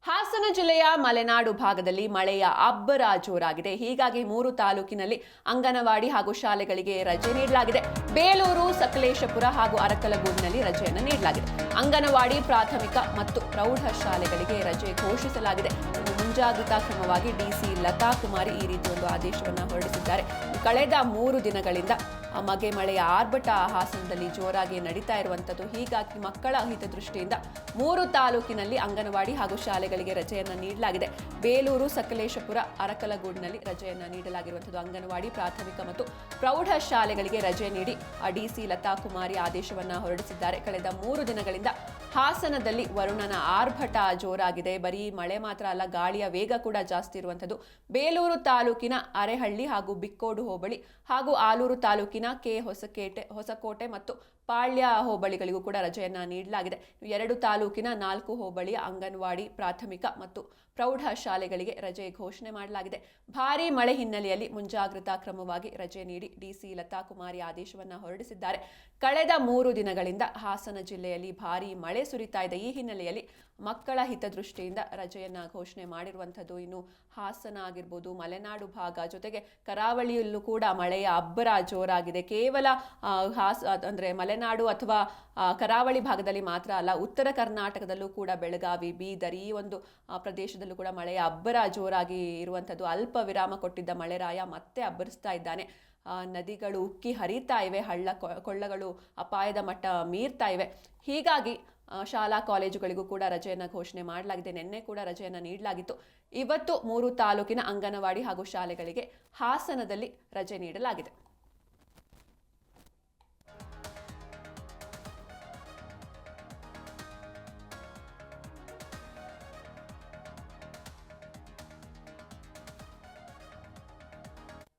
ಹಾಸನ ಜಿಲ್ಲೆಯ ಮಲೆನಾಡು ಭಾಗದಲ್ಲಿ ಮಳೆಯ ಅಬ್ಬರ ಜೋರಾಗಿದೆ. ಹೀಗಾಗಿ 3 ತಾಲೂಕಿನಲ್ಲಿ ಅಂಗನವಾಡಿ ಹಾಗೂ ಶಾಲೆಗಳಿಗೆ ರಜೆ ನೀಡಲಾಗಿದೆ. ಬೇಲೂರು, ಸಕಲೇಶಪುರ ಹಾಗೂ ಅರಕಲಗೂಡಿನಲ್ಲಿ ರಜೆಯನ್ನು ನೀಡಲಾಗಿದೆ. ಅಂಗನವಾಡಿ, ಪ್ರಾಥಮಿಕ ಮತ್ತು ಪ್ರೌಢ ಶಾಲೆಗಳಿಗೆ ರಜೆ ಘೋಷಿಸಲಾಗಿದೆ. ಮುಂಜಾಗ್ರತಾ ಕ್ರಮವಾಗಿ ಡಿಸಿ ಲತಾ ಕುಮಾರಿ ಈ ರೀತಿ ಒಂದು ಆದೇಶವನ್ನು ಹೊರಡಿಸಿದ್ದಾರೆ. ಕಳೆದ 3 ದಿನಗಳಿಂದ ಮಗೆ ಮಳೆಯ ಆರ್ಭಟ ಹಾಸನದಲ್ಲಿ ಜೋರಾಗಿ ನಡೀತಾ ಇರುವಂತದ್ದು. ಹೀಗಾಗಿ ಮಕ್ಕಳ ಹಿತದೃಷ್ಟಿಯಿಂದ 3 ತಾಲೂಕಿನಲ್ಲಿ ಅಂಗನವಾಡಿ ಹಾಗೂ ಶಾಲೆಗಳಿಗೆ ರಜೆಯನ್ನು ನೀಡಲಾಗಿದೆ. ಬೇಲೂರು, ಸಕಲೇಶಪುರ, ಅರಕಲಗೂಡಿನಲ್ಲಿ ರಜೆಯನ್ನು ನೀಡಲಾಗಿರುವಂಥದ್ದು. ಅಂಗನವಾಡಿ, ಪ್ರಾಥಮಿಕ ಮತ್ತು ಪ್ರೌಢ ಶಾಲೆಗಳಿಗೆ ರಜೆ ನೀಡಿ ಡಿಸಿ ಲತಾ ಕುಮಾರಿ ಆದೇಶವನ್ನು ಹೊರಡಿಸಿದ್ದಾರೆ. ಕಳೆದ 3 ದಿನಗಳಿಂದ ಹಾಸನದಲ್ಲಿ ವರುಣನ ಆರ್ಭಟ ಜೋರಾಗಿದೆ. ಬರೀ ಮಳೆ ಮಾತ್ರ ಅಲ್ಲ, ಗಾಳಿಯ ವೇಗ ಕೂಡ ಜಾಸ್ತಿ ಇರುವಂಥದ್ದು. ಬೇಲೂರು ತಾಲೂಕಿನ ಅರೆಹಳ್ಳಿ ಹಾಗೂ ಬಿಕ್ಕೋಡು ಹೋಬಳಿ ಹಾಗೂ ಆಲೂರು ತಾಲೂಕಿನ ಹೊಸಕೋಟೆ ಮತ್ತು ಪಾಳ್ಯ ಹೋಬಳಿಗಳಿಗೂ ಕೂಡ ರಜೆಯನ್ನ ನೀಡಲಾಗಿದೆ. 2 ತಾಲೂಕಿನ 4 ಹೋಬಳಿಯ ಅಂಗನವಾಡಿ, ಪ್ರಾಥಮಿಕ ಮತ್ತು ಪ್ರೌಢ ಶಾಲೆಗಳಿಗೆ ರಜೆ ಘೋಷಣೆ ಮಾಡಲಾಗಿದೆ. ಭಾರೀ ಮಳೆ ಹಿನ್ನೆಲೆಯಲ್ಲಿ ಮುಂಜಾಗ್ರತಾ ಕ್ರಮವಾಗಿ ರಜೆ ನೀಡಿ ಡಿಸಿ ಲತಾ ಕುಮಾರಿ ಆದೇಶವನ್ನು ಹೊರಡಿಸಿದ್ದಾರೆ. ಕಳೆದ 3 ದಿನಗಳಿಂದ ಹಾಸನ ಜಿಲ್ಲೆಯಲ್ಲಿ ಭಾರೀ ಮಳೆ ಸುರಿತಾ ಇದೆ. ಈ ಹಿನ್ನೆಲೆಯಲ್ಲಿ ಮಕ್ಕಳ ಹಿತದೃಷ್ಟಿಯಿಂದ ರಜೆಯನ್ನ ಘೋಷಣೆ ಮಾಡಿರುವಂಥದ್ದು. ಇನ್ನು ಹಾಸನ ಆಗಿರ್ಬೋದು, ಮಲೆನಾಡು ಭಾಗ ಜೊತೆಗೆ ಕರಾವಳಿಯಲ್ಲೂ ಕೂಡ ಮಳೆಯ ಅಬ್ಬರ ಜೋರಾಗಿದೆ. ಕೇವಲ ಅಂದ್ರೆ ಮಲೆನಾಡು ಅಥವಾ ಕರಾವಳಿ ಭಾಗದಲ್ಲಿ ಮಾತ್ರ ಅಲ್ಲ, ಉತ್ತರ ಕರ್ನಾಟಕದಲ್ಲೂ ಕೂಡ ಬೆಳಗಾವಿ, ಬೀದರ್ ಈ ಒಂದು ಪ್ರದೇಶದಲ್ಲೂ ಕೂಡ ಮಳೆಯ ಅಬ್ಬರ ಜೋರಾಗಿ ಇರುವಂಥದ್ದು. ಅಲ್ಪ ವಿರಾಮ ಕೊಟ್ಟಿದ್ದ ಮಳೆರಾಯ ಮತ್ತೆ ಅಬ್ಬರಿಸ್ತಾ ಇದ್ದಾನೆ. ನದಿಗಳು ಉಕ್ಕಿ ಹರಿತಾ ಇವೆ, ಕೊಳ್ಳಗಳು ಅಪಾಯದ ಮಟ್ಟ ಮೀರ್ತಾ ಇವೆ. ಹೀಗಾಗಿ ಶಾಲಾ ಕಾಲೇಜುಗಳಿಗೂ ಕೂಡ ರಜೆಯನ್ನು ಘೋಷಣೆ ಮಾಡಲಾಗಿದೆ. ನಿನ್ನೆ ಕೂಡ ರಜೆಯನ್ನು ನೀಡಲಾಗಿತ್ತು. ಇವತ್ತು 3 ತಾಲೂಕಿನ ಅಂಗನವಾಡಿ ಹಾಗೂ ಶಾಲೆಗಳಿಗೆ ಹಾಸನದಲ್ಲಿ ರಜೆ ನೀಡಲಾಗಿದೆ.